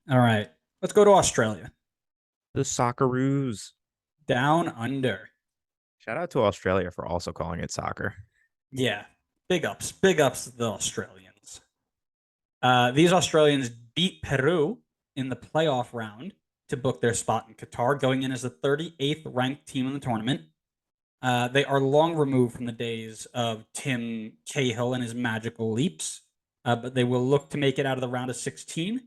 All right. Let's go to Australia. The Socceroos. Down under. Shout out to Australia for also calling it soccer. Yeah. Big ups. Big ups to the Australians. These Australians beat Peru in the playoff round to book their spot in Qatar, going in as the 38th ranked team in the tournament. They are long removed from the days of Tim Cahill and his magical leaps, but they will look to make it out of the round of 16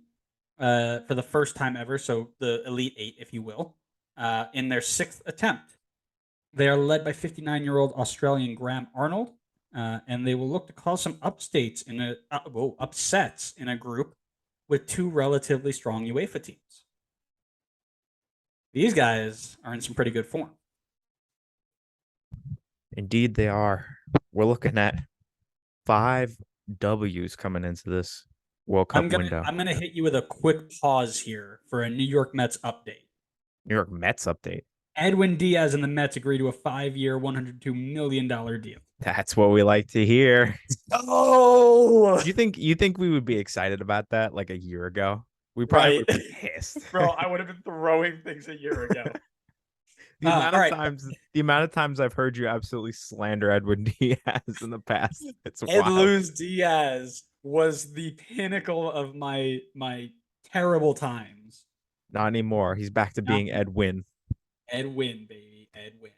for the first time ever, so the Elite Eight, if you will, in their sixth attempt. They are led by 59-year-old Australian Graham Arnold, and they will look to cause some upsets in a group with two relatively strong UEFA teams. These guys are in some pretty good form. Indeed, they are. We're looking at five W's coming into this World I'm Cup gonna window. I'm gonna hit you with a quick pause here for a New York Mets update. New York Mets update. Edwin Diaz and the Mets agreed to a 5-year, $102 million deal. That's what we like to hear. Oh, You think we would be excited about that like a year ago? We probably right, would have been pissed. bro. I would have been throwing things a year ago. the amount All of right, times the amount of times I've heard you absolutely slander Edwin Diaz in the past. It's Ed wild. Luz Diaz was the pinnacle of my terrible times. Not anymore. He's back to Not being Edwin. Ed Win, baby, Ed Win.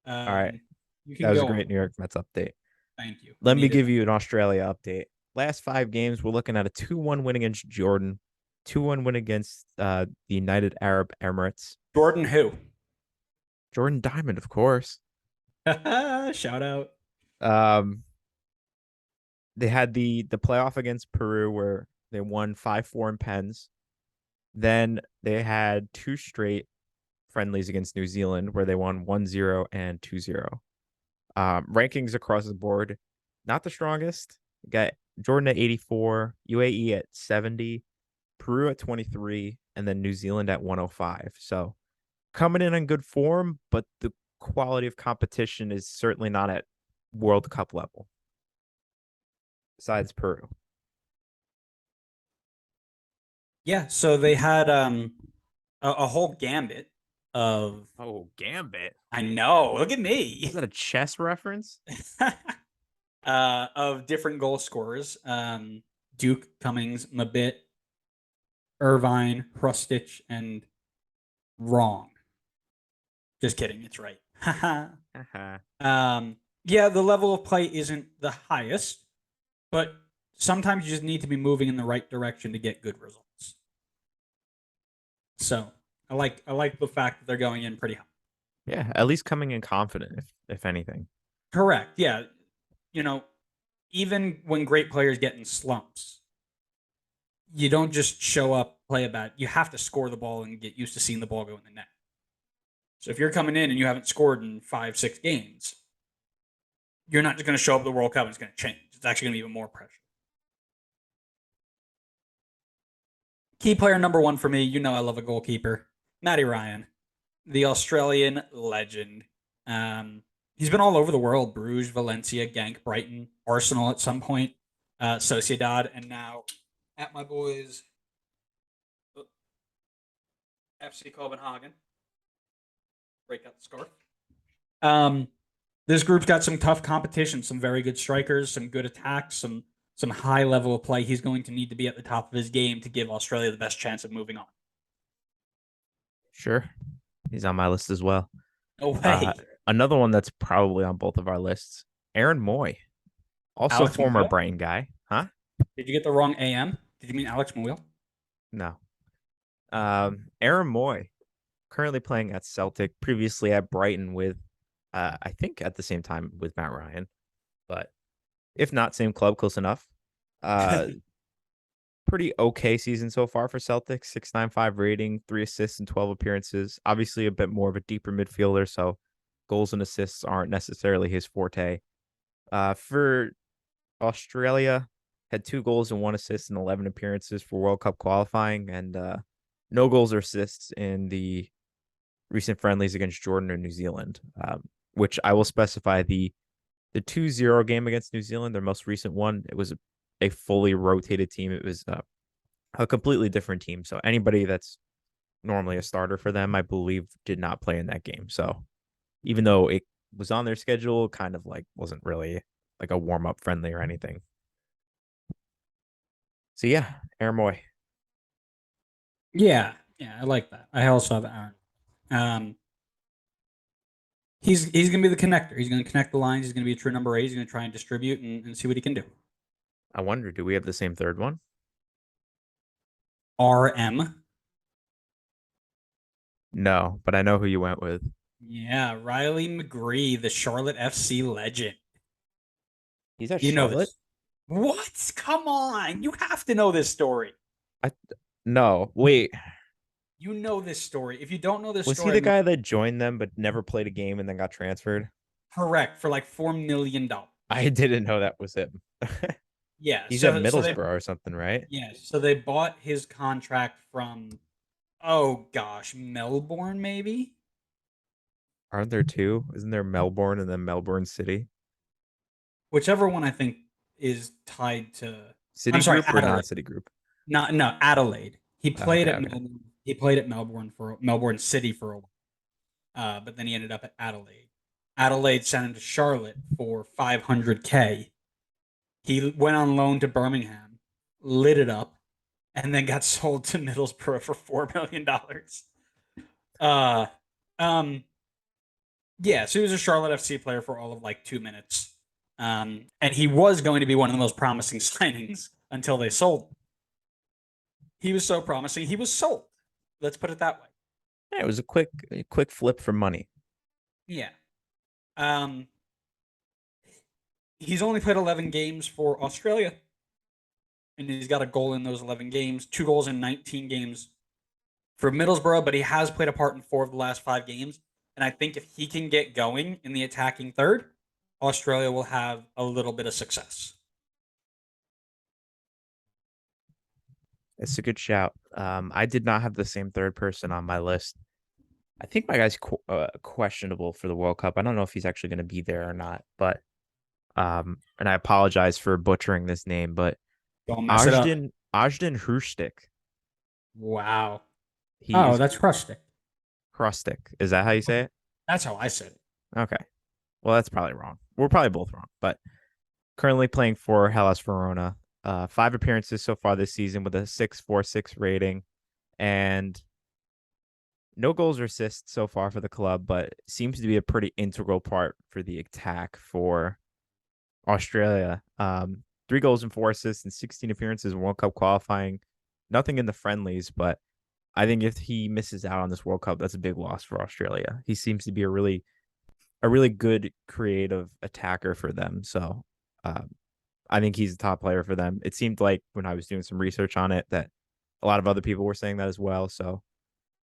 All right. You That can was a go on. great New York Mets update. Thank you. I Let me needed give that. you an Australia update. Last five games, we're looking at a 2-1 win against Jordan, 2-1 win against the United Arab Emirates. Jordan who? Jordan Diamond, of course. Shout out. Um, they had the playoff against Peru where they won 5-4 in pens. Then they had two straight friendlies against New Zealand where they won 1-0 and 2-0. Rankings across the board, not the strongest. Got Jordan at 84, UAE at 70, Peru at 23, and then New Zealand at 105. So coming in on good form, but the quality of competition is certainly not at World Cup level, besides Peru. Yeah, so they had a whole gambit of Oh, Gambit. I know, look at Was me. that a chess reference? Of different goal scorers. Duke, Cummings, Mabit, Irvine, Hrustich, and Wrong. Just kidding, it's right. Yeah, the level of play isn't the highest, but sometimes you just need to be moving in the right direction to get good results. So I like the fact that they're going in pretty high. Yeah, at least coming in confident, if anything. Correct. Yeah. You know, even when great players get in slumps, you don't just show up, play a bad. You have to score the ball and get used to seeing the ball go in the net. So if you're coming in and you haven't scored in 5, 6 games, you're not just going to show up at the World Cup and it's going to change. It's actually going to be even more pressure. Key player number one for me, you know I love a goalkeeper, Matty Ryan, the Australian legend. He's been all over the world: Bruges, Valencia, Genk, Brighton, Arsenal at some point, Sociedad, and now at my boys FC Copenhagen. Break out the scarf. Um, this group's got some tough competition, some very good strikers, some good attacks, some high level of play. He's going to need to be at the top of his game to give Australia the best chance of moving on. Sure. He's on my list as well. No Uh, way. Another one that's probably on both of our lists, Aaron Moy, also Alex former Muil? Brighton guy. Huh? Did you get the wrong AM? Did you mean Alex Muil? No. Aaron Moy, currently playing at Celtic, previously at Brighton with, I think at the same time with Matt Ryan, but if not, same club, close enough. Uh, Pretty okay season so far for Celtics. 6.95 rating, 3 assists and 12 appearances. Obviously, a bit more of a deeper midfielder, so goals and assists aren't necessarily his forte. For Australia, had 2 goals and 1 assist in 11 appearances for World Cup qualifying, and no goals or assists in the recent friendlies against Jordan or New Zealand. Which I will specify the 2-0 game against New Zealand, their most recent one. It was a fully rotated team. It was a completely different team. So anybody that's normally a starter for them, I believe, did not play in that game. So even though it was on their schedule, kind of like wasn't really like a warm up friendly or anything. So yeah, Aramoy. Yeah, yeah, I like that. I also have Aaron. Um, he's gonna be the connector. He's gonna connect the lines. He's gonna be a true number eight. He's gonna try and distribute and see what he can do. I wonder, do we have the same third one? RM. No, but I know who you went with. Yeah, Riley McGree, the Charlotte FC legend. He's at You know Charlotte? this. What? Come on. You have to know this story. I no, wait. You know this story. If you don't know this Was he story, the I'm guy that joined them but never played a game and then got transferred? correct for like $4 million. I didn't know that was him. Yeah. He's at So they Middlesbrough or something, right? yeah. So they bought his contract from oh gosh, Melbourne maybe. Aren't there two? Isn't there Melbourne and then Melbourne City? Whichever one I think is tied to. I'm sorry, Citigroup or Adelaide. non-Citigroup? Not no Adelaide. He Okay, played at okay. Melbourne. He played at Melbourne for Melbourne City for a while. But then he ended up at Adelaide. Adelaide sent him to Charlotte for 500K. He went on loan to Birmingham, lit it up, and then got sold to Middlesbrough for $4 million. Uh, um, yeah, so he was a Charlotte FC player for all of like 2 minutes, and he was going to be one of the most promising signings until they sold him. He was so promising, he was sold. Let's put it that way. Yeah, it was a quick flip for money. Yeah. Um, he's only played 11 games for Australia, and he's got a goal in those 11 games, 2 goals in 19 games for Middlesbrough, but he has played a part in 4 of the last 5 games. And I think if he can get going in the attacking third, Australia will have a little bit of success. It's a good shout. I did not have the same third person on my list. I think my guy's questionable for the World Cup. I don't know if he's actually going to be there or not, but and I apologize for butchering this name, but Don't mess it up. Ajden Hrustic. Wow. He Oh, is that's crustic. Hrustic. Is that how you say it? That's how I said it. Okay. Well, that's probably wrong. We're probably both wrong, but currently playing for Hellas Verona. 5 appearances so far this season with a 6.46 rating and no goals or assists so far for the club, but seems to be a pretty integral part for the attack for Australia. 3 goals and 4 assists in 16 appearances in World Cup qualifying. Nothing in the friendlies, but I think if he misses out on this World Cup, that's a big loss for Australia. He seems to be a really good creative attacker for them. So I think he's a top player for them. It seemed like when I was doing some research on it that a lot of other people were saying that as well. So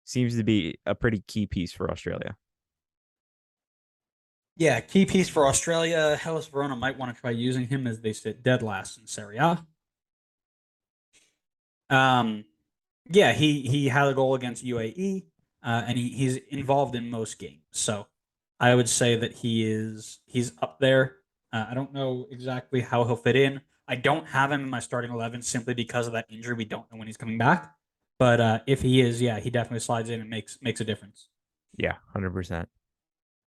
seems to be a pretty key piece for Australia. Yeah, key piece for Australia. Hellas Verona might want to try using him as they sit dead last in Serie A. Um, yeah, he had a goal against UAE, and he's involved in most games. So I would say that he's up there. I don't know exactly how he'll fit in. I don't have him in my starting 11 simply because of that injury. We don't know when he's coming back. But if he is, yeah, he definitely slides in and makes a difference. Yeah, 100%.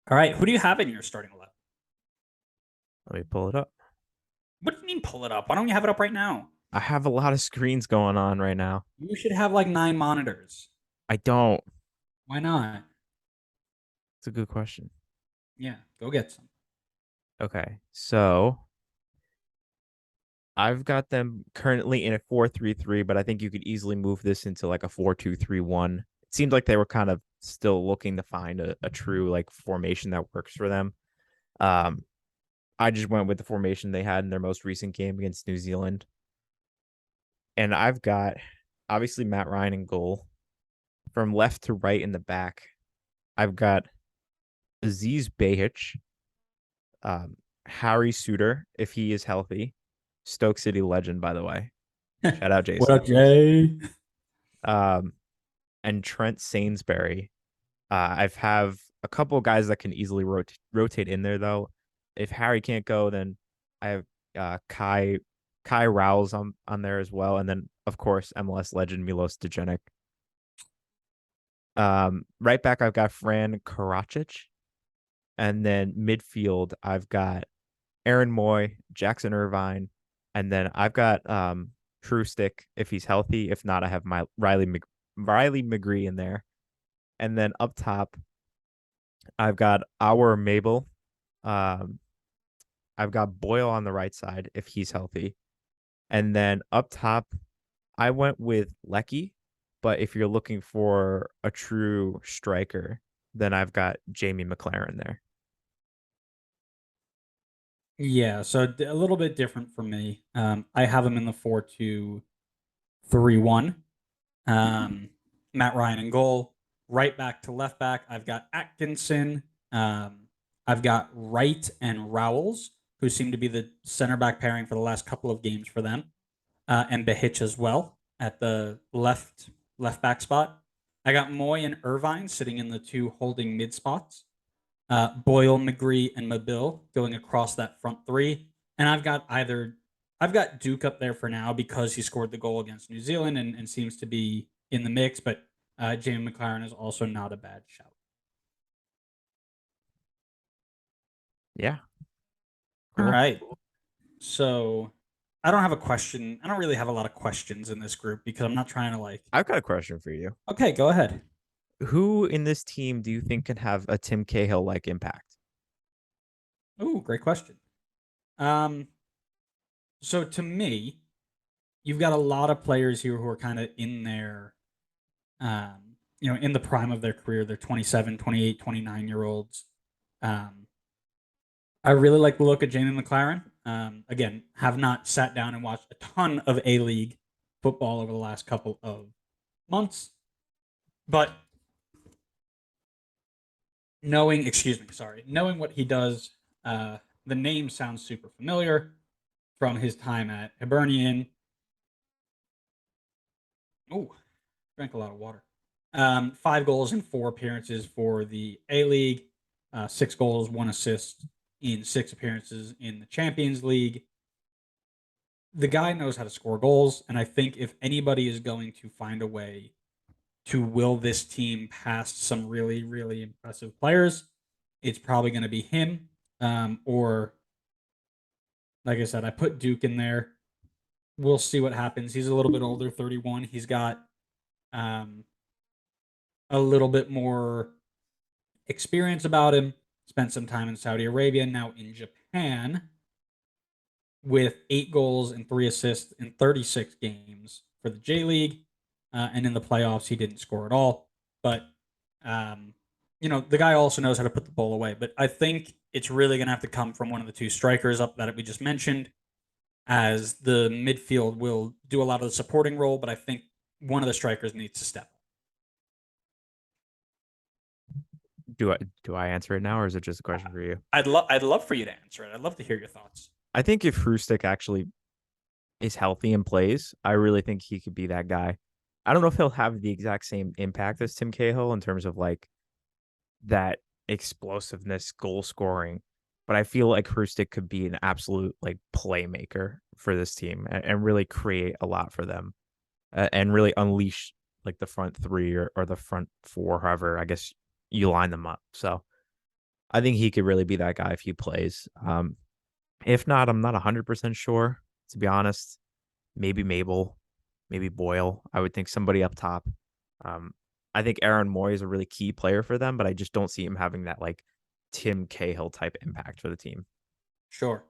All right, who do you have in your starting 11? Let me pull it up. What do you mean pull it up? Why don't you have it up right now? I have a lot of screens going on right now. You should have like 9 monitors. I don't. Why not? It's a good question. Yeah, go get some. Okay. So I've got them currently in a 4-3-3, but I think you could easily move this into like a 4-2-3-1. It seemed like they were kind of still looking to find a true like formation that works for them. Um, I just went with the formation they had in their most recent game against New Zealand. And I've got obviously Matt Ryan in goal. From left to right in the back, I've got Aziz Behich, Harry Suter, if he is healthy. Stoke City legend, by the way. Shout out What Jason. up, Jay? Um, and Trent Sainsbury. I've have a couple of guys that can easily rotate in there though. If Harry can't go, then I have Kai Rouse on there as well, and then of course, MLS legend Milos Degenek. Right back, I've got Fran Karacic. And then midfield, I've got Aaron Moy, Jackson Irvine, and then I've got True if he's healthy. If not, I have my Riley McGree in there. And then up top, I've got our Mabel. Um, I've got Boyle on the right side if he's healthy. And then up top, I went with Lecky. But if you're looking for a true striker, then I've got Jamie McLaren there. Yeah, so a little bit different for me. I have him in the 4-2-3-1. Matt Ryan in goal. Right back to left back, I've got Atkinson. Um, I've got Wright and Rowells, who seem to be the center back pairing for the last couple of games for them, and Behich as well at the left back spot. I got Moy and Irvine sitting in the two holding mid spots. Boyle, McGree, and Mabil going across that front three. And I've got Duke up there for now because he scored the goal against New Zealand and seems to be in the mix. But Jamie McLaren is also not a bad shout. Yeah. All Cool. right. So I don't have a question. I don't really have a lot of questions in this group because I'm not trying to like. I've got a question for you. Okay, go ahead. Who in this team do you think can have a Tim Cahill like impact? Ooh, great question. Um, so to me, you've got a lot of players here who are kind of in their in the prime of their career. They're 27, 28, 29-year olds. Um, I really like the look of Jamie McLaren. Again, have not sat down and watched a ton of A League football over the last couple of months, but knowing what he does, the name sounds super familiar from his time at Hibernian. Oh, drank a lot of water. 5 goals in 4 appearances for the A League, 6 goals, 1 assist in 6 appearances in the Champions League. The guy knows how to score goals, and I think if anybody is going to find a way to will this team past some really, really impressive players, it's probably going to be him. Or, like I said, I put Duke in there. We'll see what happens. He's a little bit older, 31. He's got um, a little bit more experience about him. Spent some time in Saudi Arabia, now in Japan, with 8 goals and 3 assists in 36 games for the J League. And in the playoffs, he didn't score at all. But, um, the guy also knows how to put the ball away. But I think it's really going to have to come from one of the two strikers up that we just mentioned, as the midfield will do a lot of the supporting role. But I think one of the strikers needs to step up. Do I answer it now, or is it just a question for you? I'd love for you to answer it. I'd love to hear your thoughts. I think if Hrustic actually is healthy and plays, I really think he could be that guy. I don't know if he'll have the exact same impact as Tim Cahill in terms of like that explosiveness, goal scoring, but I feel like Hrustic could be an absolute like playmaker for this team and really create a lot for them, and really unleash like the front three or the front four, however I guess you line them up. So I think he could really be that guy if he plays. If not, I'm not 100% sure, to be honest. Maybe Mabel, maybe Boyle. I would think somebody up top. Um, I think Aaron Moy is a really key player for them, but I just don't see him having that like Tim Cahill type impact for the team. Sure.